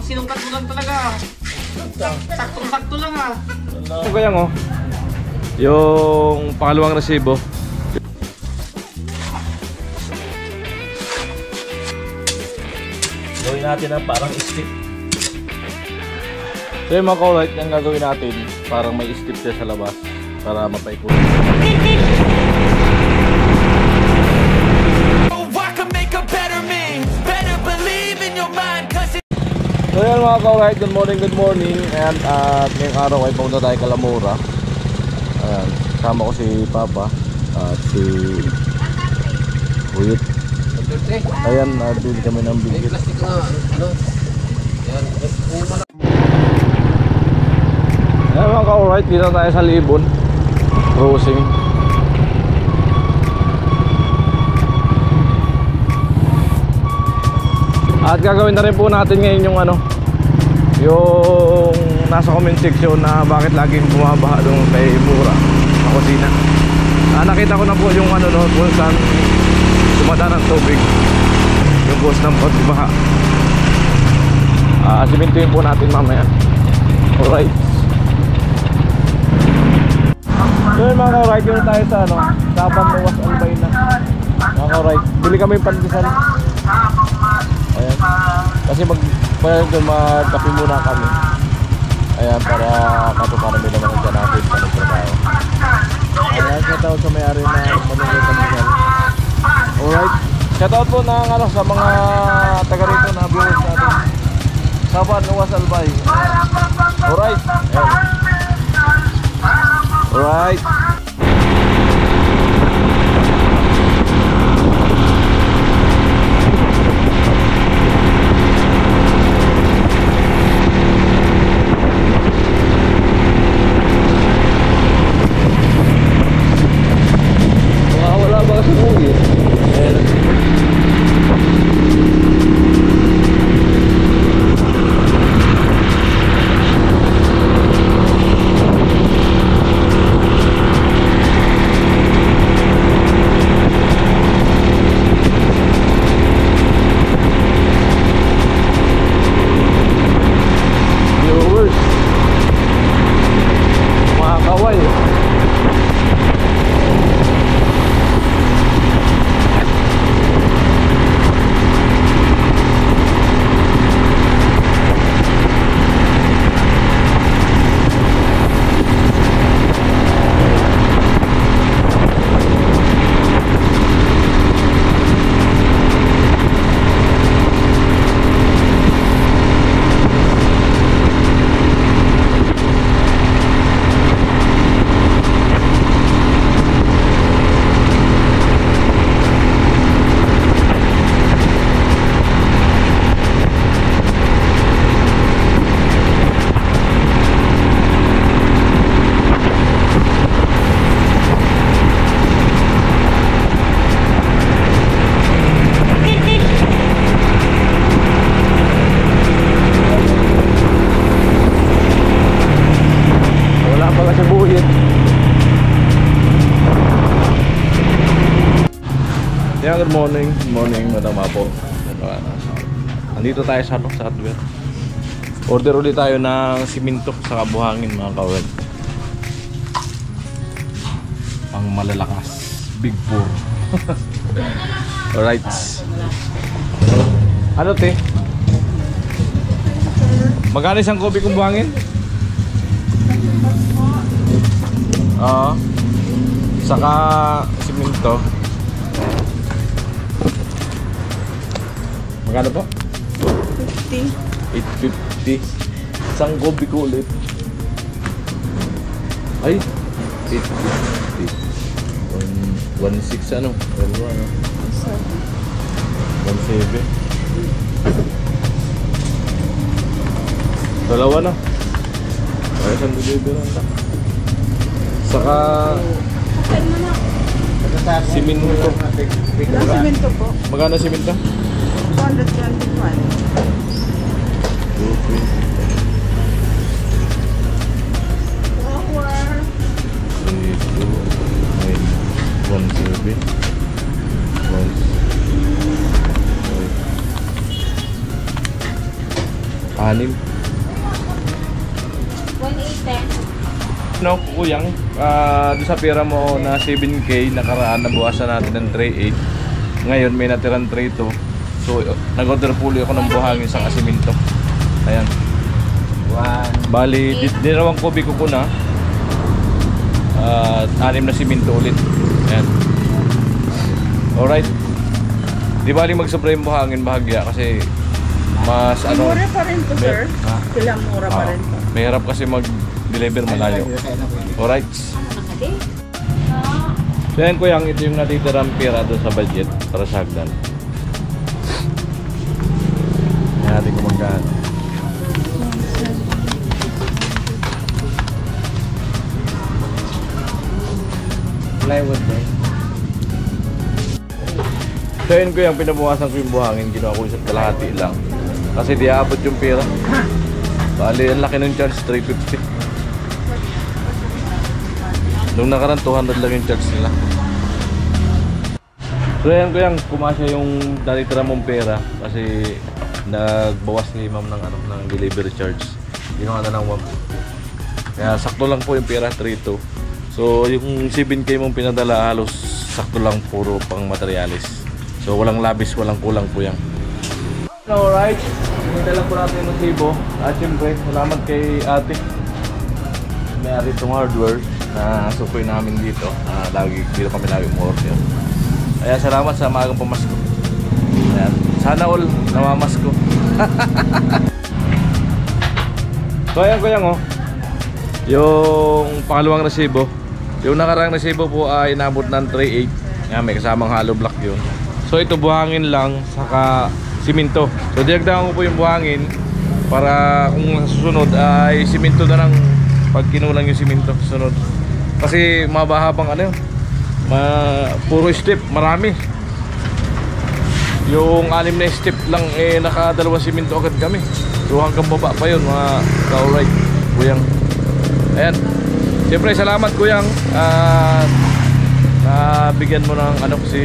Sinungkat mo lang talaga. Saktong-sakto lang ah. Ito kaya mo, yung pangalawang resibo. Gawin natin ang parang stick. So yung mga kaulit, yung gagawin natin, parang may stick siya sa labas para mapaikot. So yan mga kaulit, good morning. And ngayong araw ay pumunta tayo Kalamura. Ayan, kasama ko si Papa at si Uyit. Ayan, bili kami ng bigit. Ayan mga ka-alright, dito tayo sa Libon Crossing. At gagawin na rin po natin ngayon yung yung nasa comment section na bakit laging bumabaha doon kay Mura sa kusina. Nakita ko na po yung kung saan dumadaan ng tubig, yung post ng pagbaha. Simintuin po natin mamaya. Alright. So yun mga ka-right, yun tayo sa Tapan Luwas Albay na. Mga ka-right, bili kami yung pandesal. Ayan. Kasi magkape muna kami. Ayan, para katuparan din naman dyan natin sa nagtrabaho. Ayan, shoutout sa may-ari na manungay pandesal. Alright. Shoutout po na sa mga taga rito na viewers natin. Tapan Luwas Albay. Alright. Ayan. Alright. Wala ba kasi movie? Good morning, Madam Apo. Nandito tayo sa hardware. Order ulit tayo ng siminto sa kabuhangin mga kawad. Pang malalakas, Big 4. Alright. Ano te? Magkano isang kopi kung buhangin? Saka siminto. Magkano po? 50. 850. Isang gobi ko ulit. Ay, 850. 1.6 ano? 1.7. Dalawa na. Ay, isang delivery lang. Saka siminto. Siminto po. Magkano siminto? 221. 2, 1, 7, 1, 5. 6. 180. No, kuyang, doon sa pera mo na 7K, nakaraan nabuhasan natin ng 3.8. Ngayon may natirang 3.2. So nag-order puli ako ng buhangin sa asiminto. Ayan. Bali, dinawang kubiko ko na. 6 na siminto ulit. Ayan. Alright. Di bali mag-spray yung buhangin bahagya kasi mas ano. Mura pa rin to, sir. Sila mura pa rin to. Mahirap kasi mag-deliver malayo. Alright. So yan kuyang, ito yung natitirang pera doon sa budget para sa hagdan. Yan natin kung magkaan. Plywood ba? So yun kuyang, pinabukasan ko yung buhangin, ginawa ko isang kalahati lang. Kasi di aabot yung pera. Bali, ang laki ng charge, 350. Nung nakaraan, 200 lang yung charge nila. So yan ko yan, kumasya yung natitira mong pera kasi nagbawas ni ma'am ng, ng delivery charge. Ginawa na ng 1. Kaya sakto lang po yung pera, 3.2. So yung 7K mong pinadala, halos sakto lang, puro pang materialis. So walang labis, walang kulang po yan. Alright, pinadala po natin yung sibo. At syempre, salamat kay ate. May-ari itong hardware na sukoy namin dito. Dito kami lagi umorder. Kaya salamat sa maagang pamasko. Ayan. Sana all namamasko. So ayan ko yan oh. Yung pangalawang resibo. Yung nakarang resibo po ay inabot ng 3.8. Yan, may kasamang hollow block yun. So ito buhangin lang saka siminto. So dinagdagan ko po yung buhangin para kung susunod ay siminto na lang pag kinulang yung siminto susunod. Kasi mabahabang ano yun, puro step, marami. Yung 6 na step lang eh nakadalawang siminto agad kami. So hanggang baba pa yun mga ka-alright kuyang. Ayan. Siyempre salamat kuyang nabigyan mo ng ano si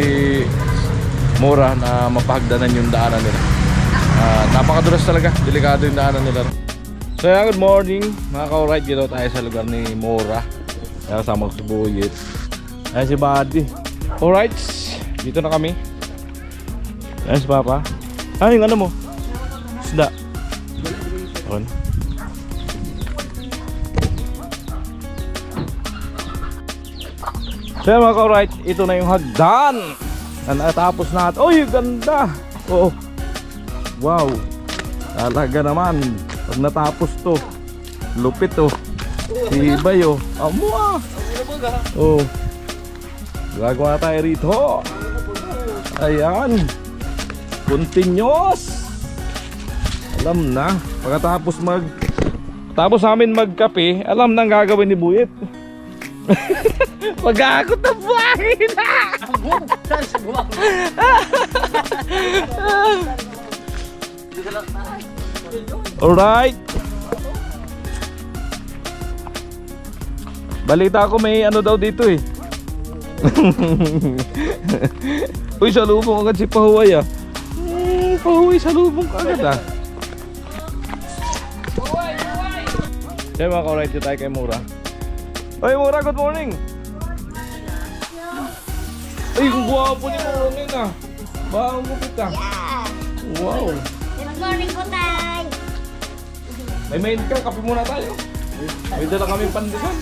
Mura na mapahagdanan yung daanan nila. Napakadulas talaga, delikado yung daanan nila. So yeah, good morning mga ka-alright. Dito tayo sa lugar ni Mura. Kaya kasama ko si Buyit. Ayan si Buddy. Alright, dito na kami. Ayan si Papa. Yung ano mo? Isda. Okay. So yan mga ka-alright, ito na yung hagdan na natapos natin. Uy, ganda! Oo. Wow. Talaga naman. Pag natapos to, lupit to. Tibay oh. Amo ah. Oh. Gagawa tayo rito. Ayan. Continuous. Alam na. Tapos namin magkape, alam na ang gagawin ni Buyit. Mag-aakot na buhangin na. Alright. Balita ko may ano daw dito eh. Uy, salubong agad si Pahuway ah. Pahuway, salubong ka agad ah. Kaya mga ka-alright, dito tayo kay Mura. Oy Mura, good morning. Ay, ang guwapo ni Mura ngayon ah. Baang gupit ah. Wow. Good morning po, tay. May main ka, kape muna tayo. May dala kami pandesal.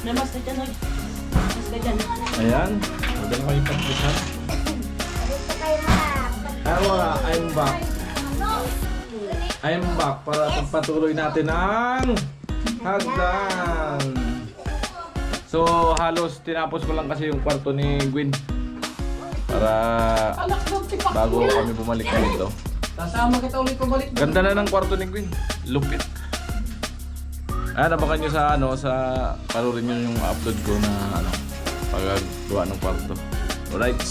Namas ka dyan, mas ka dyan. Ayan, may dala kami pandesal. Mura, I'm back. I'm back para pagpatuloy natin ang hagdan. So halos tinapos ko lang kasi yung kwarto ni Gwen para bago kami bumalik dito. Sasama kita ulit pabalik. Ganda na ng kwarto ni Gwen. Lupit. Abangan nyo sa sa panurin nyo yung upload ko na paggawa ng kwarto. Alright.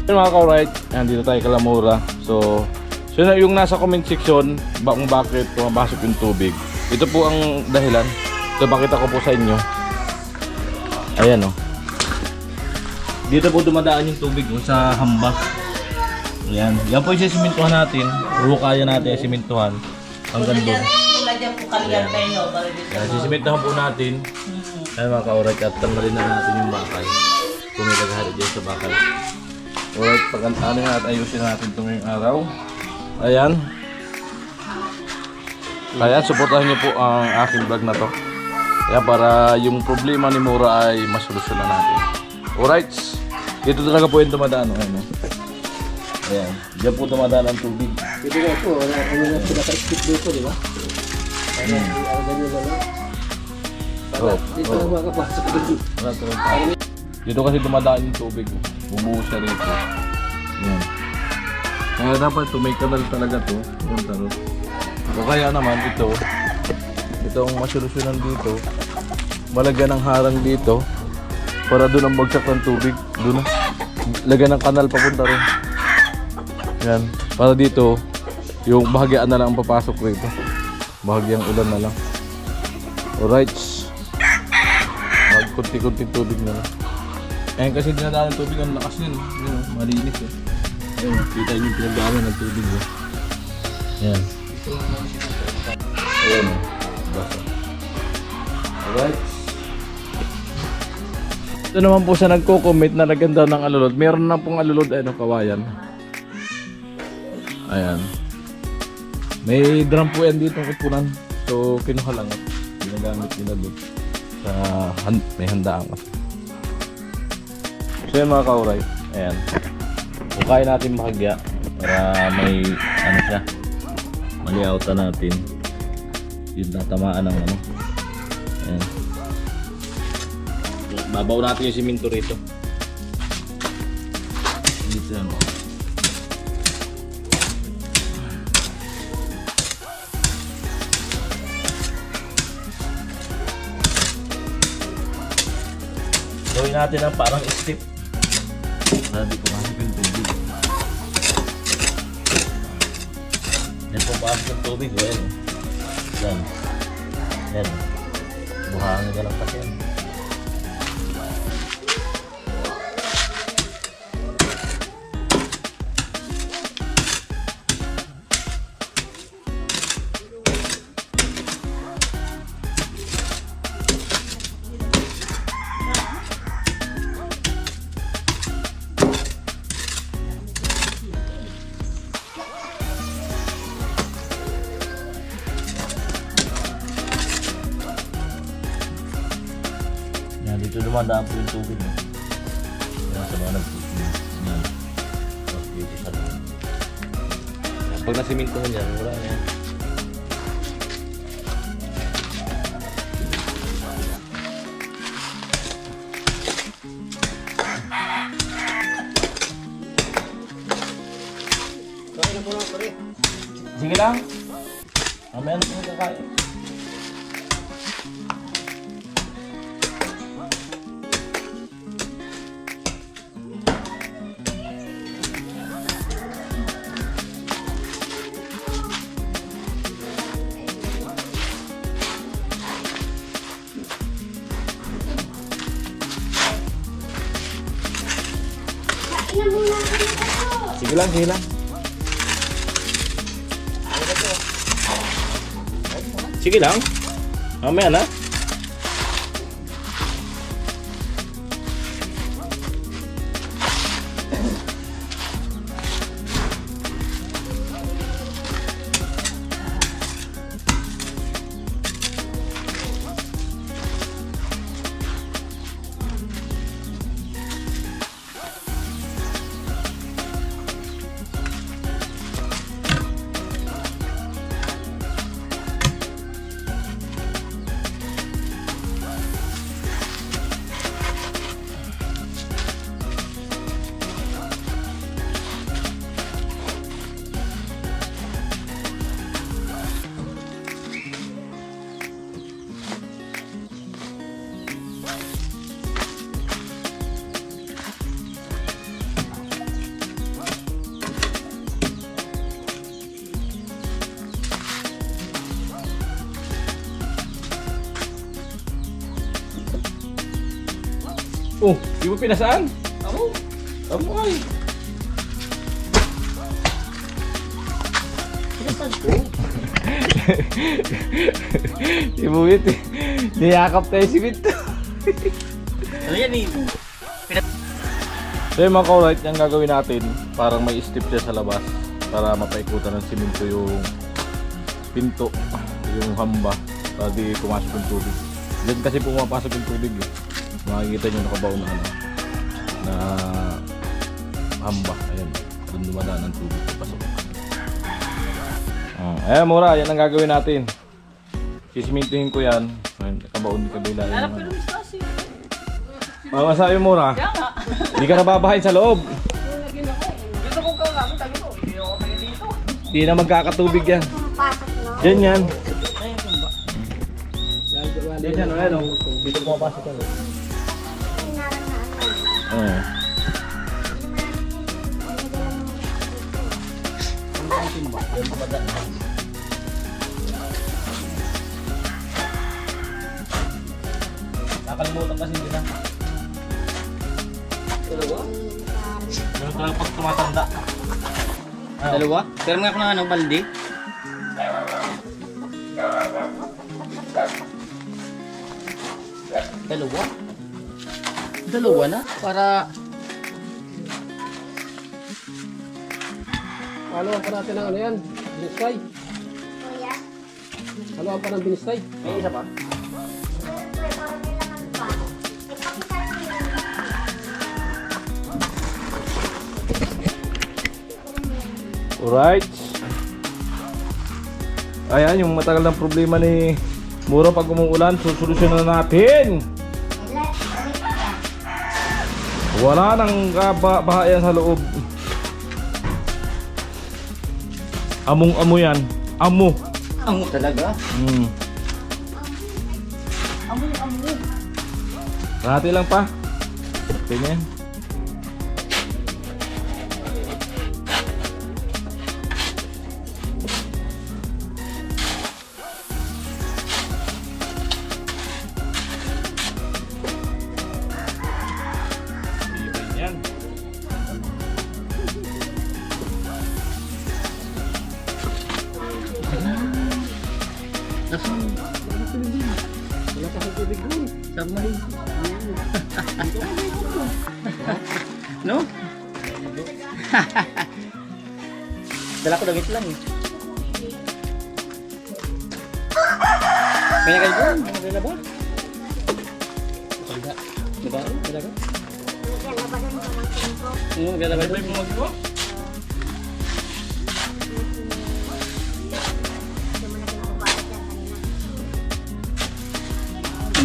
Yun mga ka-alright, dito tayo kala Mura. So yung nasa comment section kung bakit pumapasok yung tubig. Ito po ang dahilan. Ito pakita ko po sa inyo. Ayan o. Dito po dumadaan yung tubig sa hamba. Ayan. Yan po yung simintuhan natin. Puro kaya natin yung simintuhan. hanggang doon. Lagyan po kaliyan kayo. Para dito. Yan, sisimentahan po natin. Ayan mga ka-alright, at tanggalin na natin yung bakal. Kung may naghahari dyan sa bakal. Alright, pagkantanin na at ayusin natin ito ngayong araw. Ayan. Kaya supportahan niyo po ang aking vlog na to. Kaya para yung problema ni Mura ay masolusyonan natin. Alright. Dito talaga po yung dumadaan. Ano? Ayan. Diyan po dumadaan ang tubig. Dito nga po, ano na pinaka-skip dito, di ba? Dito na makapasok dito. Dito kasi dumadaan yung tubig. Bumuhos siya rito. Ayan. Kaya dapat ito, may kanal talaga to. O kaya naman ito, itong masolusyonan dito, malagyan ng harang dito para doon ang bagsak ng tubig. Doon na. Lagyan ng kanal papunta rin. Yan. Para dito, yung bahagyaan na lang ang papasok rito. Bahagyang ulan na lang. Alright. Magkunti-kunti tubig na lang. Ayan kasi dinadaan ng tubig, ang lakas niya. Yan, malinis eh. Ayan, kita niyo yung pinagdaanan ng tubig. Yan. Ayan. Basta. Alright. Ito naman po sa nagko-comment na naganda ng alulod. Meron na pong alulod ay kawayan. Ayan. May drum po yan dito kupunan. So kinuha lang at ginagamit nila doon sa may handaan kasi. So yan mga kauray. Ayan. Kung kaya natin mahagya para may ano siya, maliautan natin yung tatamaan ng ano. Ayan. Babaw natin yung siminto rito. Dito yan. Gawin natin ang parang step. Hindi ko mahal yung tubig. Yan po pasok yung tubig. Ayan. Yan. Yan. Buhangin ka lang kasi yan. Dito dumadaan po yung tubig. Yan sa mga nagtutubig. Yan. Tapos dito sa loob. Pag nasiminto mo dyan, wala na yan. Kaya na po lang, pare. Sige lang. Mamaya na po kakain. Sige lang, sige lang. Sige lang. Mamaya na. Oh, di mo pinasaan? Amo? Amo ay. Pinasaan ko? Si Buwit eh. Niyakap tayo si Bit. Ano yan eh? So yung mga ka-alright, yung gagawin natin, parang may step siya sa labas para mapaikutan ng simento yung pinto, yung hamba, para di pumasok yung tubig. Diyan kasi pumapasok yung tubig eh. Makikita nyo nakabaon na ano, na hamba. Ayan, doon dumadaan ng tubig papasok. Ayan mura, yan ang gagawin natin. Sisimintuhin ko yan. Ayan, nakabaon di kabila yun. Harap ko yung stasi. Mga masabi mura, Kaya nga. hindi ka nababahain sa loob. Gusto kong kakamin, sabi ko, hindi ako kayo dito. Hindi na magkakatubig yan. Diyan yan. Diyan yan, ayan o. Dito pumapasok yan. Ayan. Nakalimutan kasi nila. Ganun talaga pag tumatanda. Dalawa? Pero mga ako ng ano, balde. Dalawa? Dalawa na? Para... Haluan pa natin ang ano yan, binistay. Haluan pa ng binistay. May isa pa? Alright. Ayan, yung matagal ng problema ni Muro pag umuulan, susolusyonan na natin. Wala nang bahayan sa loob. Among-amo yan. Amo. Ang talaga? Amo. Hati lang pa. Tingnan. Wala pa sa tubig doon. Submarine. No? Dala ko damit lang eh. Kaya kayo doon, mga ba? Diba? Talaga? Gala ba doon?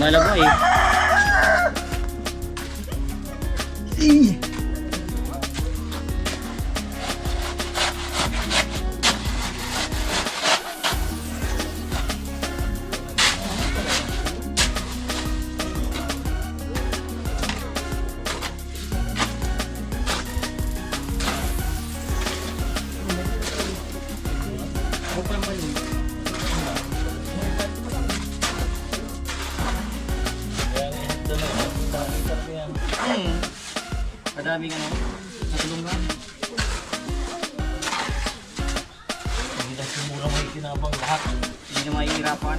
Malabo eh. Kadaming ano, natulungan. Hindi na simula may kinabang lahat. Hindi na mahihirapan.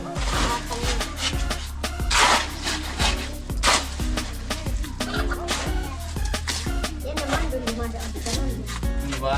Yan naman doon dumadaan sa kanon. Diba?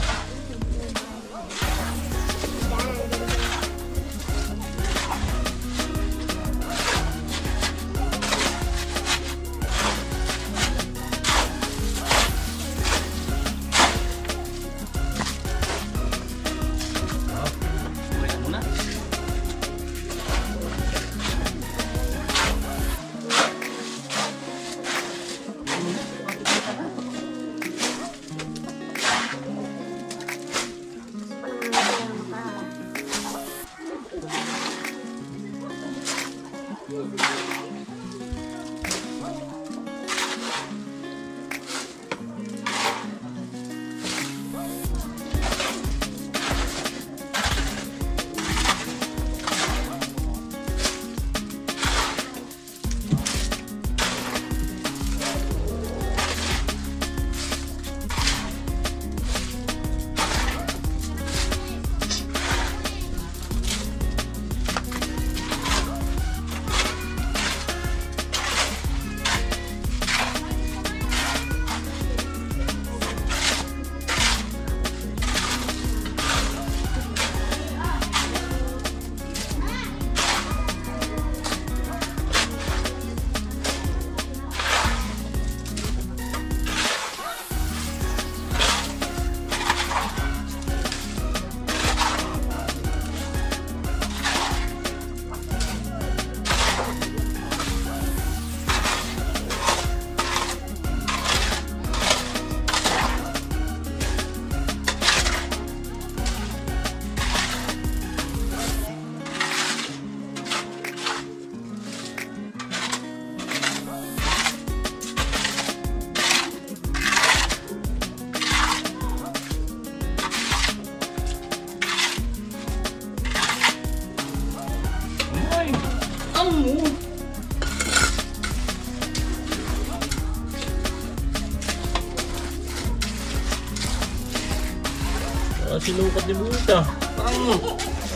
sinukat ni Buta.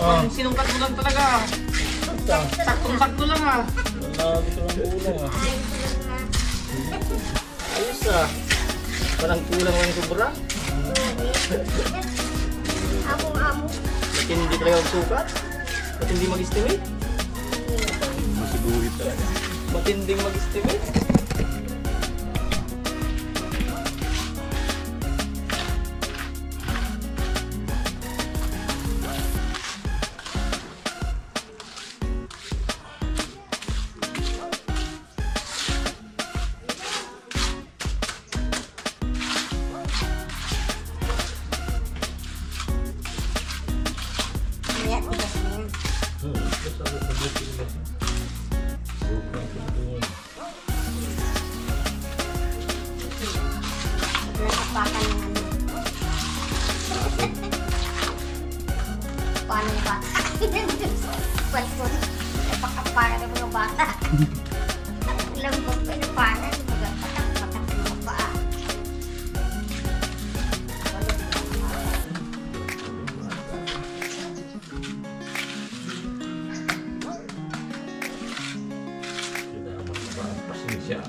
Parang sinungkat mo lang talaga. Saktong-sakto lang ah. Wala gusto ng kulang ah. Ayos ah. Parang kulang lang sobra. Amo-amo. Ba't hindi talaga magsukat? Ba't hindi mag-estimate? Masigurit talaga. Matinding mag-estimate? Ayan, tigas na yan. Nakapakan ng ano. Paano yung bata? Pagkon. Napakapakan ng mga bata. Lambot ko yung panan. Patak-patak ng mga paa. Pasensya.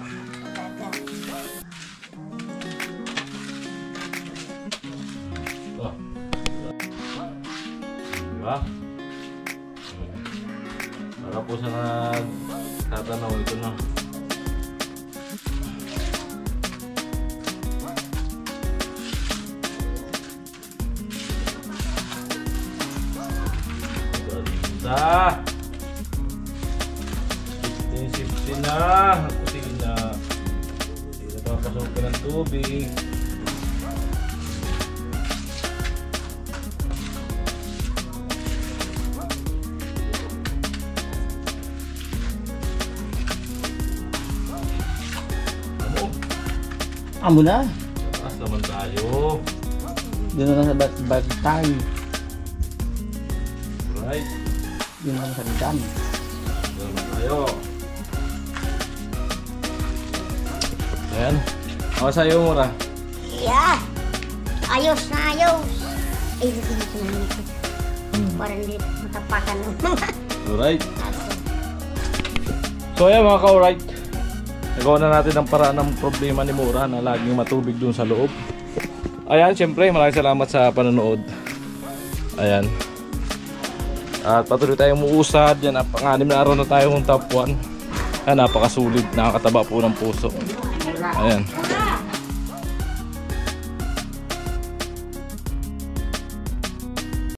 Oh. Diba? Para po sa nagtatanaw, ito na. Ganda! 15 na! Sige na. Hindi na papasok ng tubig. Amo na. Taas naman tayo. Doon na sa bagtang. Right. Doon na sa dam. Taas naman tayo. Ayan. Ako sa'yo muna. Yeah. Ayos na ayos. Ay, hindi ko na nito. Parang hindi matapakan ng mga Alright. aso. So ayan mga ka-alright. Nagawa na natin ang paraan ng problema ni Mura na laging matubig dun sa loob. Ayan, syempre maraming salamat sa panonood. Ayan. At patuloy tayong muusad. Yan, pang-anim na araw na tayo ng top 1. Ayan, napakasulit. Nakakataba po ng puso. Ayan.